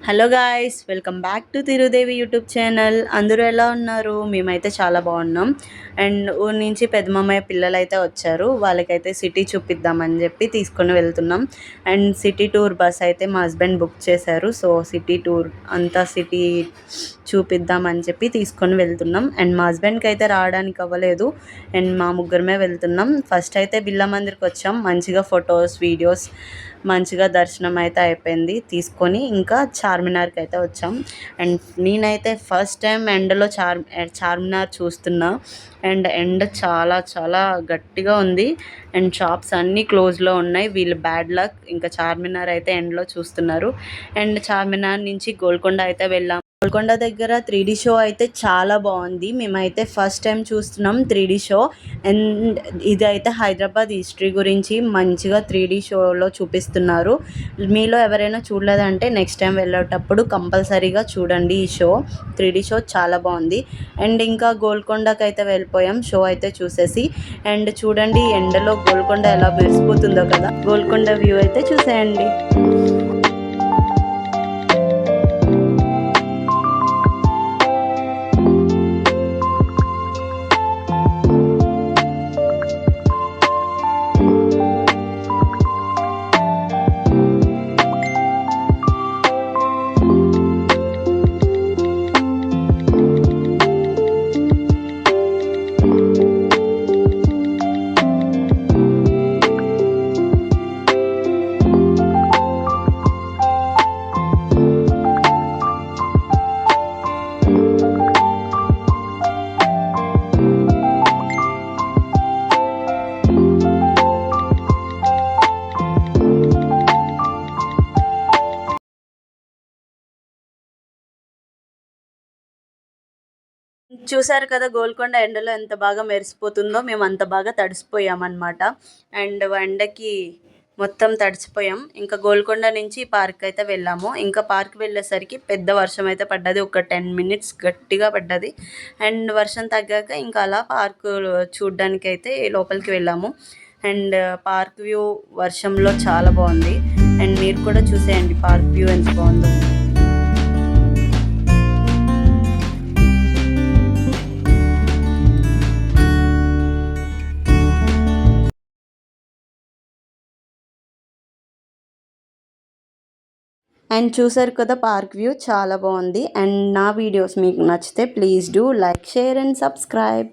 Hello guys, welcome back to Tirudevi YouTube channel. అందరూ ఎలా ఉన్నారు? మేమైతే చాలా బాగున్నాం. అండ్ ఊరి నుంచి పెద్దమామయ్య పిల్లలు అయితే వచ్చారు. వాళ్ళకైతే సిటీ చూపిద్దామని చెప్పి తీసుకొని వెళ్తున్నాం. అండ్ సిటీ టూర్ బస్ అయితే మా హస్బెండ్ బుక్ చేశారు. సో సిటీ టూర్ అంతా సిటీ చూపిద్దామని చెప్పి తీసుకొని వెళ్తున్నాం. అండ్ మా హస్బెండ్కి అయితే రావడానికి అవ్వలేదు. అండ్ మా ముగ్గురమే వెళ్తున్నాం. ఫస్ట్ అయితే బిర్లా మందిర్కి వచ్చాం. మంచిగా ఫొటోస్, వీడియోస్, మంచిగా దర్శనం అయితే అయిపోయింది. తీసుకొని ఇంకా చార్మినార్కి అయితే వచ్చాం. అండ్ నేనైతే ఫస్ట్ టైం ఎండలో చార్మినార్ చూస్తున్నా. అండ్ ఎండ చాలా చాలా గట్టిగా ఉంది. అండ్ షాప్స్ అన్నీ క్లోజ్లో ఉన్నాయి. వీళ్ళు బ్యాడ్ లక్, ఇంకా చార్మినార్ అయితే ఎండలో చూస్తున్నారు. అండ్ చార్మినార్ నుంచి గోల్కొండ అయితే వెళ్ళాం. గోల్కొండ దగ్గర 3D షో అయితే చాలా బాగుంది. మేమైతే ఫస్ట్ టైం చూస్తున్నాం 3D షో. అండ్ ఇది అయితే హైదరాబాద్ హిస్టరీ గురించి మంచిగా 3D షోలో చూపిస్తున్నారు. మీలో ఎవరైనా చూడలేదంటే నెక్స్ట్ టైం వెళ్ళేటప్పుడు కంపల్సరీగా చూడండి ఈ షో. 3D షో చాలా బాగుంది. అండ్ ఇంకా గోల్కొండకి అయితే వెళ్ళిపోయాం షో అయితే చూసేసి. అండ్ చూడండి ఎండలో గోల్కొండ ఎలా మెరిసిపోతుందో కదా. గోల్కొండ వ్యూ అయితే చూసేయండి. చూసారు కదా గోల్కొండ ఎండలో ఎంత బాగా మెరిసిపోతుందో. మేము అంత బాగా తడిసిపోయామన్నమాట. అండ్ ఎండకి మొత్తం తడిసిపోయాం. ఇంకా గోల్కొండ నుంచి పార్క్ అయితే వెళ్ళాము. ఇంకా పార్క్ వెళ్ళేసరికి పెద్ద వర్షం అయితే పడ్డది. ఒక 10 మినిట్స్ గట్టిగా పడ్డది. అండ్ వర్షం తగ్గాక ఇంకా అలా పార్క్ చూడ్డానికి అయితే లోపలికి వెళ్ళాము. అండ్ పార్క్ వ్యూ వర్షంలో చాలా బాగుంది. అండ్ మీరు కూడా చూసేయండి పార్క్ వ్యూ ఎంత బాగుందో. అండ్ చూసారు కదా పార్క్ వ్యూ చాలా బాగుంది. అండ్ నా వీడియోస్ మీకు నచ్చితే please do like, share and subscribe.